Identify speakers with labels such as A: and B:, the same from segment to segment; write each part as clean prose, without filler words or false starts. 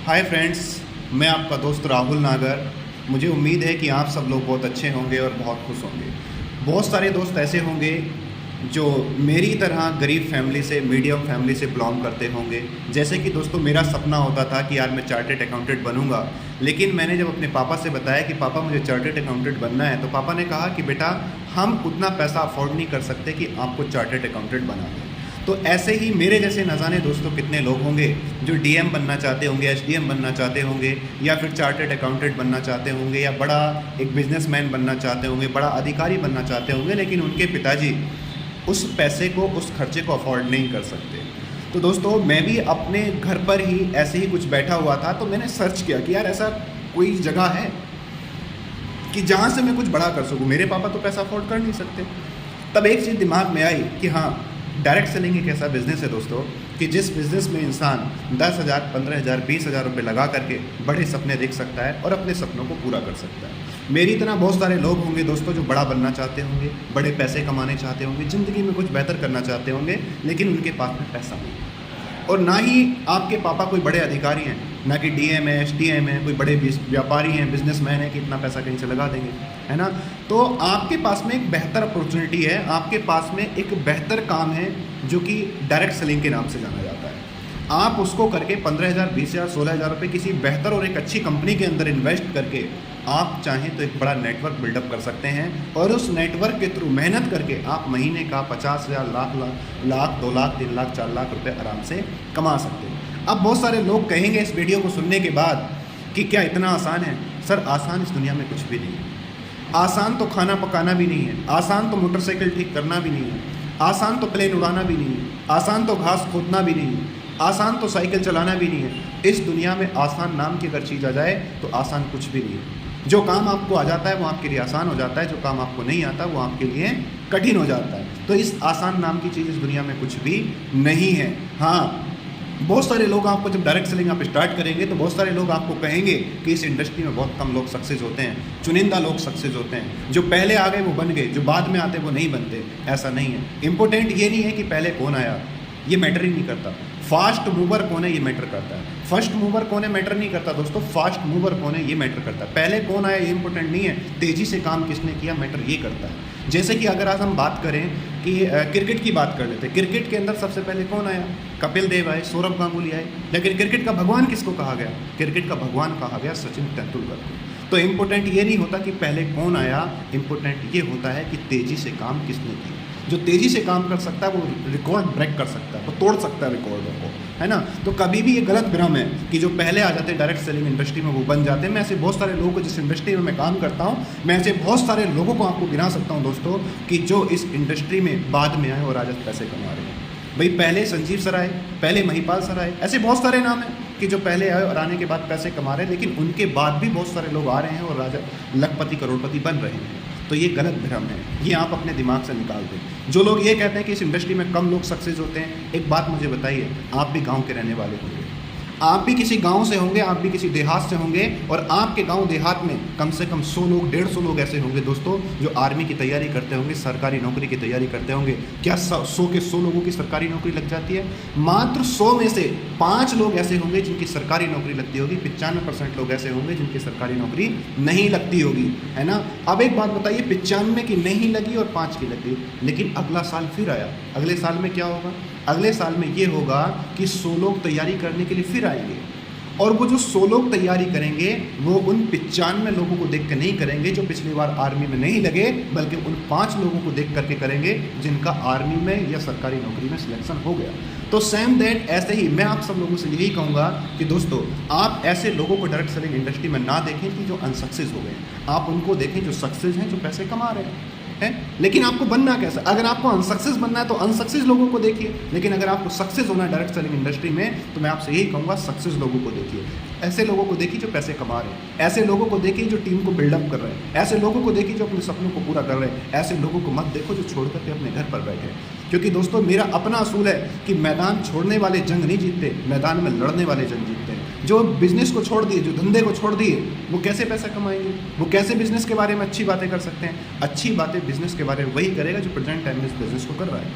A: Hi friends, मैं आपका दोस्त राहुल नागर। मुझे उम्मीद है कि आप सब लोग बहुत अच्छे होंगे और बहुत खुश होंगे। बहुत सारे दोस्त ऐसे होंगे जो मेरी तरह गरीब फैमिली से, मीडियम फैमिली से बिलोंग करते होंगे। जैसे कि दोस्तों, मेरा सपना होता था कि यार मैं चार्टेड अकाउंटेंट बनूंगा, लेकिन मैंने जब अपने पापा से बताया कि पापा मुझे चार्टेड अकाउंटेंट बनना है, तो पापा ने कहा कि बेटा, हम उतना पैसा अफोर्ड नहीं कर सकते कि आपको चार्टेड अकाउंटेंट बना दें। तो ऐसे ही मेरे जैसे न जाने दोस्तों कितने लोग होंगे जो डीएम बनना चाहते होंगे, एसडीएम बनना चाहते होंगे, या फिर चार्टेड अकाउंटेंट बनना चाहते होंगे, या बड़ा एक बिजनेसमैन बनना चाहते होंगे, बड़ा अधिकारी बनना चाहते होंगे, लेकिन उनके पिताजी उस पैसे को, उस खर्चे को अफोर्ड नहीं कर सकते। तो दोस्तों, मैं भी अपने घर पर ही ऐसे ही कुछ बैठा हुआ था, तो मैंने सर्च किया कि यार ऐसा कोई जगह है कि जहाँ से मैं कुछ बड़ा कर सकूँ। मेरे पापा तो पैसा अफोर्ड कर नहीं सकते। तब एक चीज़ दिमाग में आई कि हाँ, डायरेक्ट सेलिंग एक ऐसा बिज़नेस है दोस्तों कि जिस बिज़नेस में इंसान 10,000, 15,000, 20,000 रुपये लगा करके बड़े सपने देख सकता है और अपने सपनों को पूरा कर सकता है। मेरी तरह बहुत सारे लोग होंगे दोस्तों जो बड़ा बनना चाहते होंगे, बड़े पैसे कमाने चाहते होंगे, ज़िंदगी में कुछ बेहतर करना चाहते होंगे, लेकिन उनके पास में पैसा नहीं। और ना ही आपके पापा कोई बड़े अधिकारी हैं, ना कि डीएम है, एसडीएम है, कोई बड़े व्यापारी हैं, बिजनेसमैन है कि इतना पैसा कहीं से लगा देंगे, है ना। तो आपके पास में एक बेहतर अपॉर्चुनिटी है, आपके पास में एक बेहतर काम है जो कि डायरेक्ट सेलिंग के नाम से जाना जाता है। आप उसको करके 15,000, 20,000, 16,000 रुपये किसी बेहतर और एक अच्छी कंपनी के अंदर इन्वेस्ट करके आप चाहें तो एक बड़ा नेटवर्क बिल्डअप कर सकते हैं, और उस नेटवर्क के थ्रू मेहनत करके आप महीने का 50,000, लाख, 2 लाख, 3 लाख, 4 लाख रुपए आराम से कमा सकते हैं। अब बहुत सारे लोग कहेंगे इस वीडियो को सुनने के बाद कि क्या इतना आसान है? सर, आसान इस दुनिया में कुछ भी नहीं है। आसान तो खाना पकाना भी नहीं है, आसान तो मोटरसाइकिल ठीक करना भी नहीं है, आसान तो प्लेन उड़ाना भी नहीं है, आसान तो घास खोदना भी नहीं है, आसान तो साइकिल चलाना भी नहीं है। इस दुनिया में आसान नाम की अगर चीज़ आ जाए तो आसान कुछ भी नहीं है। जो काम आपको आ जाता है वो आपके लिए आसान हो जाता है, जो काम आपको नहीं आता वो आपके लिए कठिन हो जाता है। तो इस आसान नाम की चीज़ इस दुनिया में कुछ भी नहीं है। हाँ, बहुत सारे लोग आपको, जब डायरेक्ट सेलिंग आप स्टार्ट करेंगे तो बहुत सारे लोग आपको कहेंगे कि इस इंडस्ट्री में बहुत कम लोग सक्सेस होते हैं, चुनिंदा लोग सक्सेस होते हैं, जो पहले आ गए वो बन गए, जो बाद में आते वो नहीं बनते। ऐसा नहीं है। इंपॉर्टेंट ये नहीं है कि पहले कौन आया, ये मैटर ही नहीं करता। फास्ट मूवर कौन है ये मैटर करता है। फर्स्ट मूवर कौन है मैटर नहीं करता दोस्तों, फास्ट मूवर कौन है ये मैटर करता है। पहले कौन आया ये इंपॉर्टेंट नहीं है, तेज़ी से काम किसने किया मैटर ये करता है। जैसे कि अगर आज हम बात करें कि क्रिकेट की बात कर लेते हैं, क्रिकेट के अंदर सबसे पहले कौन आया? कपिल देव आए, सौरभ गांगुली आए, लेकिन क्रिकेट का भगवान किसको कहा गया? क्रिकेट का भगवान कहा गया सचिन तेंदुलकर को। तो इम्पोर्टेंट ये नहीं होता कि पहले कौन आया, इम्पोर्टेंट ये होता है कि तेज़ी से काम किसने किया। जो तेज़ी से काम कर सकता है वो रिकॉर्ड ब्रेक कर सकता है, वो तोड़ सकता है रिकॉर्डों को, है ना। तो कभी भी ये गलत भ्रम है कि जो पहले आ जाते हैं डायरेक्ट सेलिंग इंडस्ट्री में वो बन जाते हैं। मैं ऐसे बहुत सारे लोगों को, जिस इंडस्ट्री में मैं काम करता हूँ, मैं ऐसे बहुत सारे लोगों को आपको गिना सकता हूँ दोस्तों कि जो इस इंडस्ट्री में बाद में आए और आज पैसे कमा रहे हैं। भाई, पहले संजीव सर आए, पहले महिपाल सर आए, ऐसे बहुत सारे नाम हैं कि जो पहले आए और आने के बाद पैसे कमा रहे हैं, लेकिन उनके बाद भी बहुत सारे लोग आ रहे हैं और राजा, लखपति, करोड़पति बन रहे हैं। तो ये गलत भ्रम है, ये आप अपने दिमाग से निकाल दें। जो लोग ये कहते हैं कि इस इंडस्ट्री में कम लोग सक्सेस होते हैं, एक बात मुझे बताइए, आप भी गांव के रहने वाले होंगे, आप भी किसी गांव से होंगे, आप भी किसी देहात से होंगे, और आपके गांव देहात में कम से कम 100 लोग, 150 लोग ऐसे होंगे दोस्तों जो आर्मी की तैयारी करते होंगे, सरकारी नौकरी की तैयारी करते होंगे। क्या 100 के 100 लोगों की सरकारी नौकरी लग जाती है? मात्र 100 में से 5 लोग ऐसे होंगे जिनकी सरकारी नौकरी लगती होगी, 95% लोग ऐसे होंगे जिनकी सरकारी नौकरी नहीं लगती होगी, है ना। अब एक बात बताइए, 95 की नहीं लगी और 5 की लगी, लेकिन अगला साल फिर आया, अगले साल में क्या होगा? अगले साल में ये होगा कि 100 लोग तैयारी करने के लिए फिर आएंगे, और वो जो 100 लोग तैयारी करेंगे वो उन 95 लोगों को देख कर नहीं करेंगे जो पिछली बार आर्मी में नहीं लगे, बल्कि उन 5 लोगों को देख करके करेंगे जिनका आर्मी में या सरकारी नौकरी में सिलेक्शन हो गया। तो सेम दैट, ऐसे ही मैं आप सब लोगों से यही कहूँगा कि दोस्तों, आप ऐसे लोगों को डायरेक्ट सेलिंग इंडस्ट्री में ना देखें कि जो अनसक्सेस हो गए, आप उनको देखें जो सक्सेस हैं, जो पैसे कमा रहे हैं। लेकिन आपको बनना कैसा? अगर आपको अनसक्सेस बनना है तो अनसक्सेस लोगों को देखिए, लेकिन अगर आपको सक्सेस होना है डायरेक्ट सेलिंग इंडस्ट्री में, तो मैं आपसे यही कहूँगा, सक्सेस लोगों को देखिए। ऐसे लोगों को देखिए जो पैसे कमा रहे हैं, ऐसे लोगों को देखिए जो टीम को बिल्डअप कर रहे हैं, ऐसे लोगों को देखिए जो अपने सपनों को पूरा कर रहे हैं। ऐसे लोगों को मत देखो जो छोड़ करके अपने घर पर बैठे हैं, क्योंकि दोस्तों, मेरा अपना असूल है कि मैदान छोड़ने वाले जंग नहीं जीतते, मैदान में लड़ने वाले जंग जीतते हैं। जो बिज़नेस को छोड़ दिए, जो धंधे को छोड़ दिए, वो कैसे पैसा कमाएंगे? वो कैसे बिज़नेस के बारे में अच्छी बातें कर सकते हैं? अच्छी बातें बिज़नेस के बारे में वही करेगा जो प्रेजेंट टाइम में इस बिज़नेस को कर रहा है।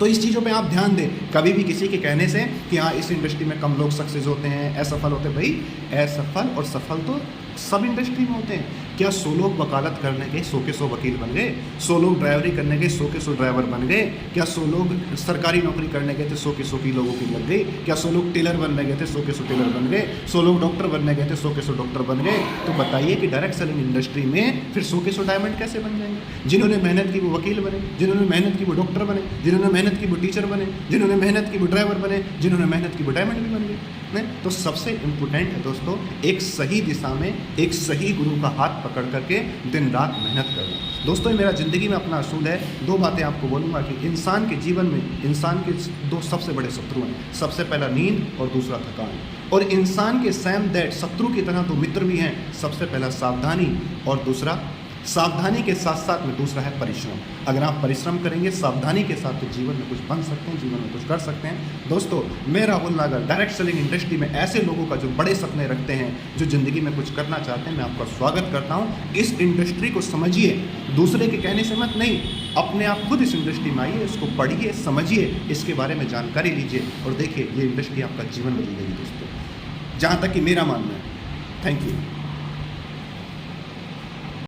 A: तो इस चीज़ों पे आप ध्यान दें। कभी भी किसी के कहने से कि हाँ इस इंडस्ट्री में कम लोग सक्सेस होते हैं, असफल होते हैं, भाई असफल और सफल तो सब इंडस्ट्री में होते हैं। क्या 100 लोग वकालत करने के 100 के 100 वकील बन गए? 100 लोग ड्राइवरी करने के 100 के 100 ड्राइवर बन गए? क्या 100 लोग सरकारी नौकरी करने गए थे 100 के 100 की लोगों की लग गई? क्या 100 लोग टेलर बनने गए थे 100 के 100 टेलर बन गए? 100 लोग डॉक्टर बनने गए थे 100 के 100 डॉक्टर बन गए? तो बताइए कि डायरेक्ट सेलिंग इंडस्ट्री में फिर 100 के 100 डायमंड कैसे बन जाएंगे? जिन्होंने मेहनत की वो वकील बने, जिन्होंने मेहनत की वो डॉक्टर बने, जिन्होंने मेहनत की वो टीचर बने, जिन्होंने मेहनत की वो ड्राइवर बने, जिन्होंने मेहनत की वो डायमंड भी बन गए। नहीं तो सबसे इम्पोर्टेंट है दोस्तों एक सही दिशा में एक सही गुरु का हाथ पकड़ करके दिन रात मेहनत करना। दोस्तों मेरा ज़िंदगी में अपना असूल है, 2 बातें आपको बोलूँगा कि इंसान के जीवन में इंसान के 2 सबसे बड़े शत्रु हैं। सबसे पहला नींद और दूसरा थकान। और इंसान के सेम दैट शत्रु की तरह 2 मित्र भी हैं। सबसे पहला सावधानी और दूसरा सावधानी के साथ साथ में दूसरा है परिश्रम। अगर आप परिश्रम करेंगे सावधानी के साथ तो जीवन में कुछ बन सकते हैं, जीवन में कुछ कर सकते हैं। दोस्तों मैं राहुल नागर डायरेक्ट सेलिंग इंडस्ट्री में ऐसे लोगों का जो बड़े सपने रखते हैं, जो ज़िंदगी में कुछ करना चाहते हैं, मैं आपका स्वागत करता हूँ। इस इंडस्ट्री को समझिए, दूसरे के कहने से मत नहीं, अपने आप खुद इस इंडस्ट्री में आइए, इसको पढ़िए, समझिए, इसके बारे में जानकारी लीजिए और देखिए ये इंडस्ट्री आपका जीवन बदल देगी दोस्तों, जहाँ तक कि मेरा मानना है। Thank you.